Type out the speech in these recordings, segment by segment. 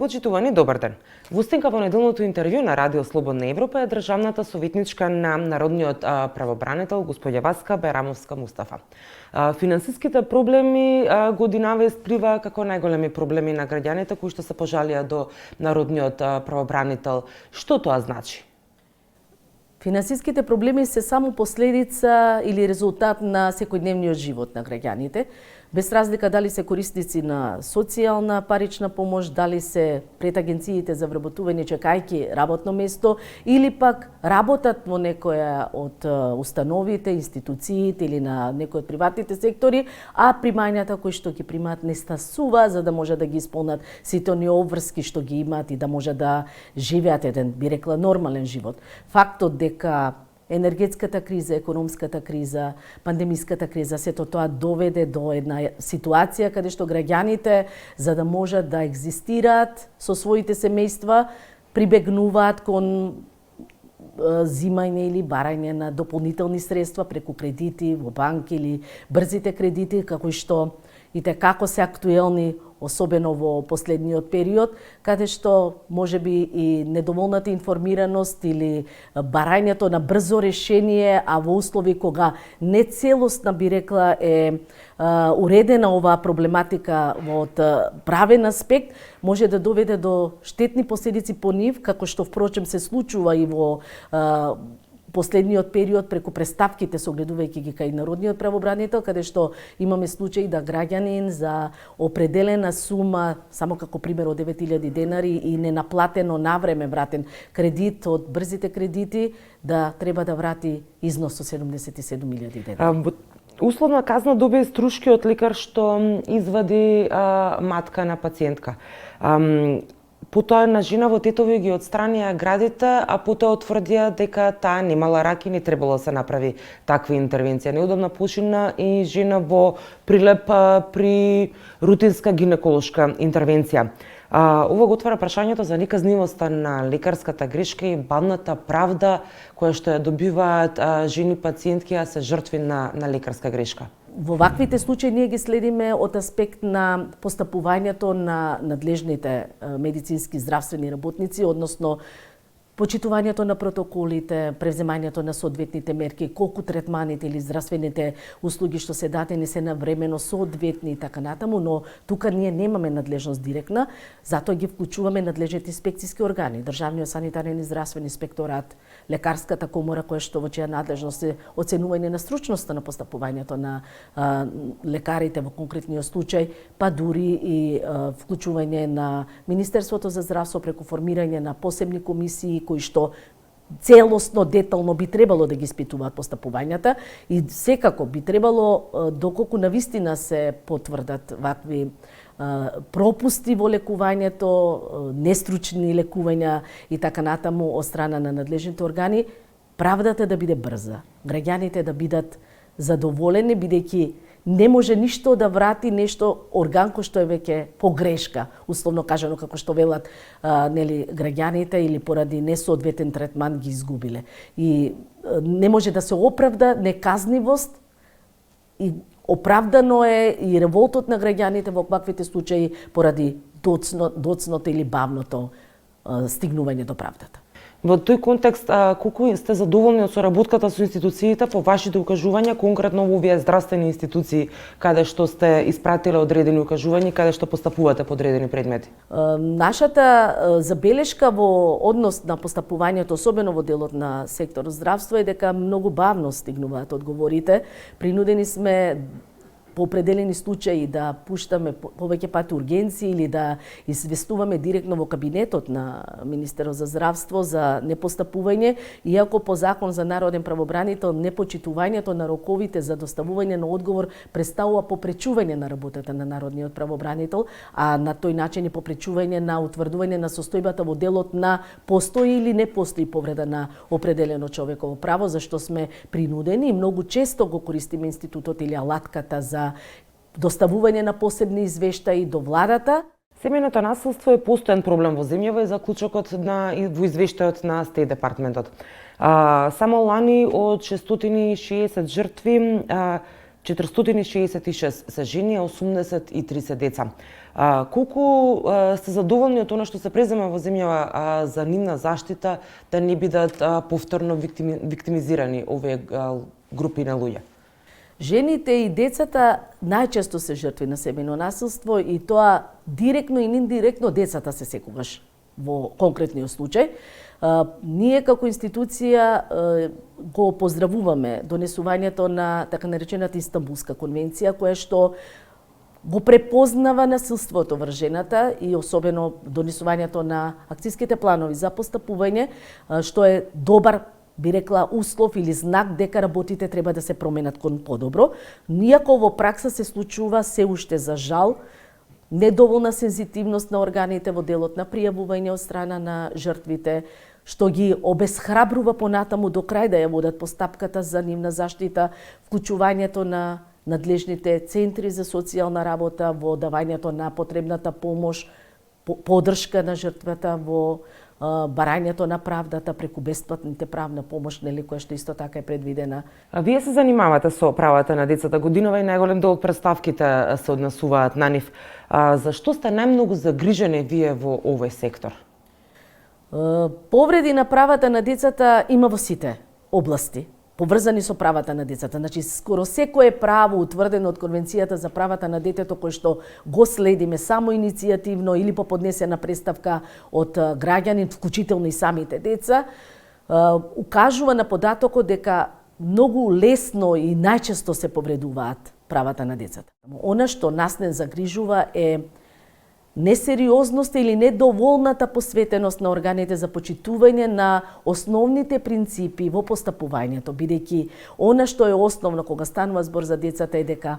Почитувани, добар ден. Во устинка во неделното интервју на Радио Слободна Европа е државната советничка на народниот правобранител господја Васка Байрамовска-Мустафа. Финансиските проблеми годинава исплива како најголеми проблеми на граѓаните кои што се пожалија до народниот правобранител. Што тоа значи? Финансиските проблеми се само последица или резултат на секојдневниот живот на граѓаните, без разлика дали се корисници на социјална парична помош, дали се пред агенциите за вработување чекајќи работно место или пак работат во некоја од установите, институциите или на некој од приватните сектори, а примањата кои што ги примаат не стасува за да може да ги исполнат сите оние обврски што ги имаат и да може да живеат еден, би рекла, нормален живот. Фактот дека енергетската криза, економската криза, пандемиската криза, сето тоа доведе до една ситуација каде што граѓаните, за да можат да екзистираат со своите семејства, прибегнуваат кон зимање или барање на дополнителни средства преку кредити во банки или брзите кредити, како што и како се актуелни, особено во последниот период, каде што можеби и недоволната информираност или барањето на брзо решение, а во услови кога не целосна, би рекла, е уредена оваа проблематика од правен аспект, може да доведе до штетни последици по нив, како што впрочем се случува и во последниот период преку преставките, согледувајќи ги кај народниот правобранител, каде што имаме случаи да граѓанин за определена сума, само како пример од 9000 денари и ненаплатено навреме вратен кредит од брзите кредити, да треба да врати износ од 77.000 денари. Условна казна добие струшкиот лекар што извади матка на пациентка. Потоа на жена во Тетови ги отстранија градите, а потоа утврдија дека таа немала рак и не требало да се направи таква интервенција. Неудобна почина и жена во Прилеп при рутинска гинеколошка интервенција. Ова го отвара прашањето за неказнивоста на лекарската грешка и бавната правда која што ја добиваат жени пациентки, а се жртви на лекарска грешка. Во ваквите случаи ние ги следиме од аспект на постапувањето на надлежните медицински здравствени работници, односно почитувањето на протоколите, превземањето на соодветните мерки, колку третманите или здравствените услуги што се дадени се навремено соодветни и така натаму, но тука ние немаме надлежност директна, затоа ги вклучуваме надлежните инспекцијски органи, Државниот санитарен и здравствен инспекторат, лекарската комора која што во чија надлежност е оценување на стручноста на постапувањето на лекарите во конкретниот случај, па дури и вклучување на Министерството за здравство преку формирање на посебни комисии кои што целосно, детално би требало да ги испитуваат постапувањата и секако би требало, доколку навистина се потврдат вакви пропусти во лекувањето, нестручни лекувања и така натаму од страна на надлежните органи, правдата да биде брза, граѓаните да бидат задоволени, бидејќи не може ништо да врати нешто орган кој што е веќе погрешка, условно кажано како што велат нели граѓаните или поради несоодветен третман ги изгубиле. И не може да се оправда неказнивост и оправдано е и револтот на граѓаните во ваквите случаи поради доцното или бавното стигнување до правдата. Во тој контекст, колку сте задоволни од соработката со институциите по вашите укажувања, конкретно во овие здравствени институции, каде што сте испратиле одредени укажувања, каде што постапувате по одредени предмети? Нашата забелешка во однос на постапувањето, особено во делот на сектор здравство, е дека многу бавно стигнуваат одговорите. Принудени сме по определени случаи да пуштаме повеќе пати ургенции или да известуваме директно во кабинетот на Министерот за здравство за непостапување, иако по закон за народен правобранител непочитувањето на роковите за доставување на одговор представува попречување на работата на народниот правобранител, а на тој начин и попречување на утврдување на состојбата во делот на постои или не постои повреда на определено човеково право, зашто сме принудени и многу често го користиме институтот или алатката за доставување на посебни извештаи до владата. Семејното насилство е постојан проблем во земјава и заклучокот во извештајот на Стејт департментот. Само лани од 660 жртви, 466 се жени, а 83 се деца. Колку сте задоволни од она што се презема во земјава за нивна заштита, да не бидат повторно виктимизирани овие групи на луѓе? Жените и децата најчесто се жртви на семејно насилство и тоа директно и индиректно децата се секогаш во конкретниот случај. Ние како институција го поздравуваме донесувањето на така наречената Истанбулска конвенција, која што го препознава насилството врз жената и особено донесувањето на акциските планови за постапување, што е добар, би рекла, услов или знак дека работите треба да се променат кон подобро. Иако во пракса се случува се уште за жал недоволна сензитивност на органите во делот на пријавување од страна на жртвите, што ги обесхрабрува понатаму до крај да ја водат постапката за нивна заштита, вклучувањето на надлежните центри за социјална работа во давањето на потребната помош, поддршка на жртвата во барањето на правдата преку бесплатните правна помош, нели, која што исто така е предвидена. Вие се занимавате со правата на децата годинава и најголем дел од представките се однесуваат на нив. Зашто сте најмногу загрижени вие во овој сектор? Повреди на правата на децата има во сите области, поврзани со правата на децата. Значи, скоро секое право утврдено од Конвенцијата за правата на детето, кој што го следиме само иницијативно или по поднесена представка од граѓани, вклучително и самите деца, укажува на податокот дека многу лесно и најчесто се повредуваат правата на децата. Она што нас не загрижува е несериозноста или недоволната посветеност на органите за почитување на основните принципи во постапувањето, бидејќи она што е основно кога станува збор за децата е дека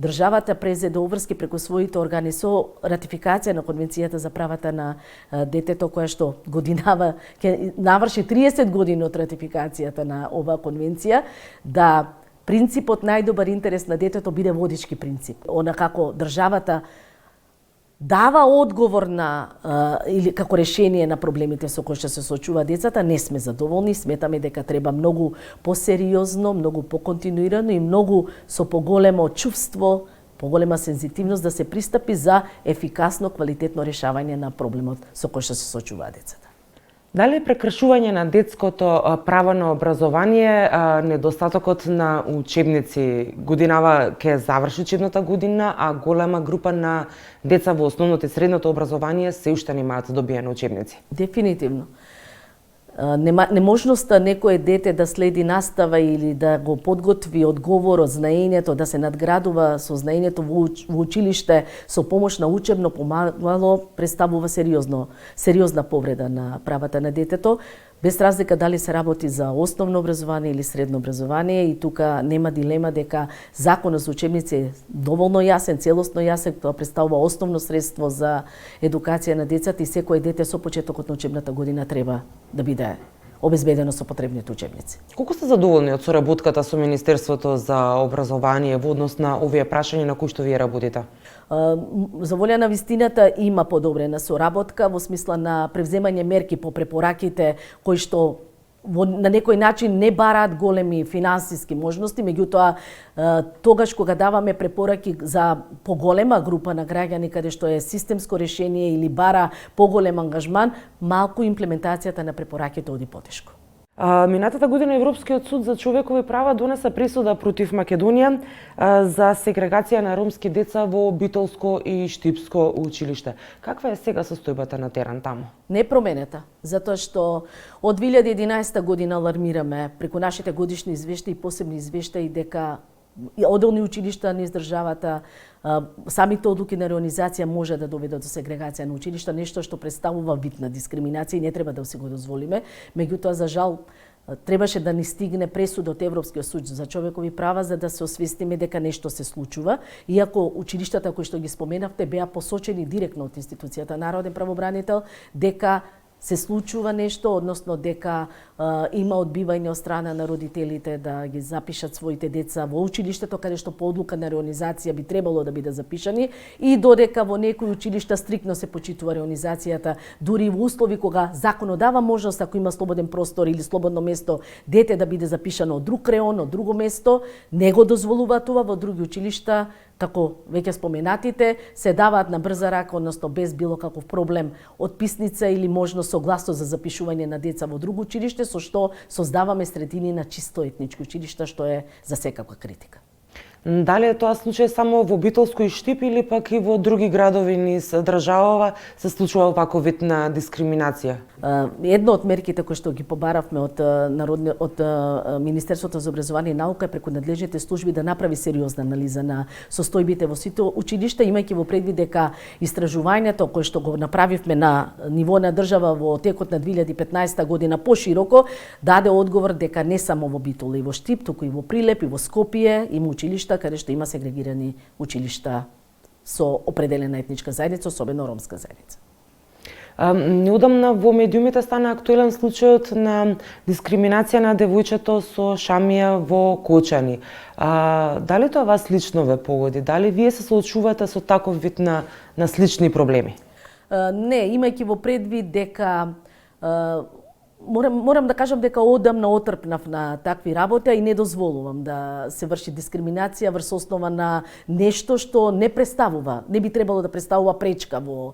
државата презеде обврски преку своите органи со ратификација на Конвенцијата за правата на детето, која што годинава ќе наврши 30 години од ратификацијата на оваа конвенција, да принципот најдобар интерес на детето биде водички принцип. Она како државата дава одговор на или како решение на проблемите со кои што се соочува децата, не сме задоволни, сметаме дека треба многу посериозно, многу поконтинуирано и многу со поголемо чувство, поголема сензитивност да се пристапи за ефикасно, квалитетно решавање на проблемот со кој што се соочуваат децата. Дали прекршување на детското право на образование, недостатокот на учебници, годинава ќе заврши учебната година, а голема група на деца во основното и средното образование се уште немаат добиени учебници? Дефинитивно. Неможноста некое дете да следи настава или да го подготви одговорот, знаењето, да се надградува со знаењето во училиште со помош на учебно помагало представува сериозна повреда на правата на детето, без разлика дали се работи за основно образование или средно образование, и тука нема дилема дека законот за учебници е доволно јасен, целосно јасен, тоа представува основно средство за едукација на децата и секој дете со почетокот на учебната година треба да биде обезбедено со потребните учебници. Колку сте задоволни од соработката со Министерството за образование во однос на овие прашања на кои што вие работите? За волја на вистината има подобрена соработка во смисла на превземање мерки по препораките кои што на некој начин не бараат големи финансиски можности, меѓутоа тогаш кога даваме препораки за поголема група на граѓани каде што е системско решение или бара поголем ангажман, малку имплементацијата на препораките оди потешко. Минатата година Европскиот суд за човекови права донесе пресуда против Македонија за сегрегација на ромски деца во Битолско и Штипско училиште. Каква е сега состојбата на терен таму? Не променета, затоа што од 2011 година алармираме преку нашите годишни извештаи и посебни извештаи дека одделни училишта низ државата, самите одлуки на реонизација може да доведат до сегрегација на училишта, нешто што представува вид на дискриминација и не треба да си го дозволиме. Меѓутоа, за жал, требаше да ни стигне пресуда од Европскиот суд за човекови права за да се освестиме дека нешто се случува, иако училиштата кои што ги споменавте беа посочени директно од институцијата Народен правобранител дека се случува нешто, односно дека има одбивање од страна на родителите да ги запишат своите деца во училиштето, каде што по одлука на реонизација би требало да биде запишани, и додека во некои училишта стрикно се почитува реонизацијата, дури во услови кога законот дава можност, ако има слободен простор или слободно место, дете да биде запишано од друг реон, од друго место, не го дозволува това. Во други училишта, како веќе споменатите, се даваат на брза рака, односно без било каков проблем, отписница или можност согласно за запишување на деца во друго училиште, со што создаваме средини на чисто етнички училишта, што е за секаква критика. Дали е тоа случај само во Битолско и Штип или пак и во други градови низ државава се случува ваков вид на дискриминација? Едно од мерките кои што ги побаравме од Министерството за образование и наука е преку надлежните служби да направи сериозна анализа на состојбите во сите училишта, имајќи во предвид дека истражувањето кое што го направивме на ниво на држава во текот на 2015 година пошироко даде одговор дека не само во Битола и во Штип, туку и во Прилеп и во Скопје има училишта каде што има сегрегирани училишта со определена етничка заедница, особено ромска заедница. Неодамна во медиумите стана актуелен случајот на дискриминација на девојчето со шамија во Кочани. Дали тоа вас лично ве погоди? Дали вие се соочувате со таков вид на слични проблеми? Не, имајќи во предвид дека Морам да кажам дека одамна отрпнав на такви работи и не дозволувам да се врши дискриминација врз основа на нешто што не представува, не би требало да представува пречка во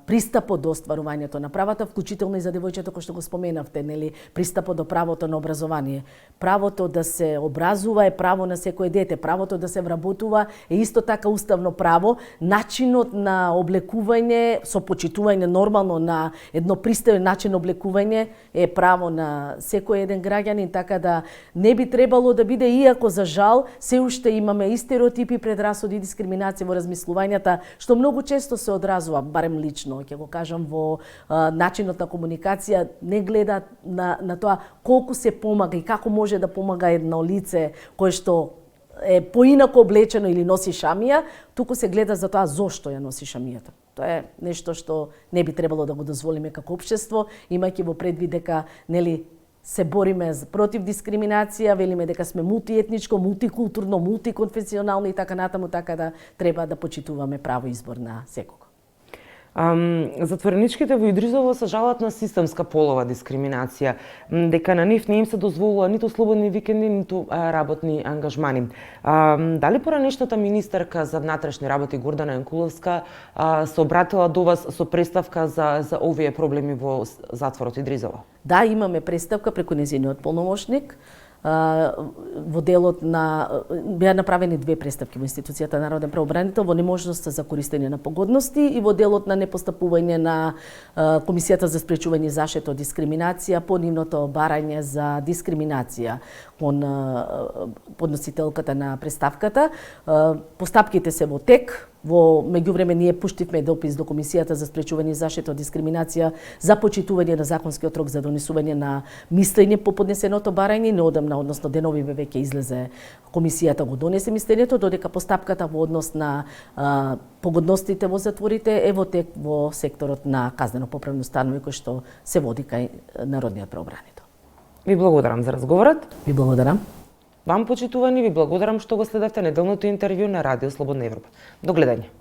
пристапот до остварувањето на правата, вклучително и за девојчето кој што го споменавте, нели, пристапот до правото на образование. Правото да се образува е право на секое дете, правото да се вработува е исто така уставно право, начинот на облекување со почитување нормално на едно пристојен начин облекување е право на секој еден граѓанин, така да не би требало да биде, иако за жал се уште имаме и стереотипи, предрасуди и дискриминација во размислувањата, што многу често се одразува, барем лично, ќе го кажам, во начинот на комуникација, не гледа на тоа колку се помага и како може да помага едно лице кое што е поинако облечено или носи шамија, туку се гледа за тоа зошто ја носи шамијата. Тоа е нешто што не би требало да го дозволиме како општество, имајќи во предвид дека, нели, се бориме против дискриминација, велиме дека сме мултиетничко, мултикултурно, мултиконфесионално и така натаму, така да треба да почитуваме право избор на секого. Затвореничките во Идризово се жалат на системска полова дискриминација, дека на нив не им се дозволува ниту слободни викенди, ниту работни ангажмани. Дали поранешната министерка за внатрешни работи Гордана Јанкуловска се обратила до вас со представка за овие проблеми во затворот Идризово? Да, имаме представка преку нејзиниот полномошник. Во делот на беа направени две представки во институцијата Народен правобранител во неможноста за користење на погодности и во делот на непостапување на Комисијата за спречување и заштита од дискриминација по нивното барање за дискриминација кон подносителката на представката. Постапките се во тек. Во меѓувреме ние пуштивме допис до Комисијата за спречување и заштита од дискриминација за почитување на законскиот рок за донесување на мислење по поднесеното барање. Неодамна, односно денови веќе излезе Комисијата го донесе мислењето, додека постапката во однос на погодностите во затворите е во тек во секторот на казнено-поправни установи кој што се води кај Народниот правобранител. Ви благодарам за разговорот. Ви благодарам. Вам, почитувани, ви благодарам што го следевте неделното интервју на Радио Слободна Европа. До гледање.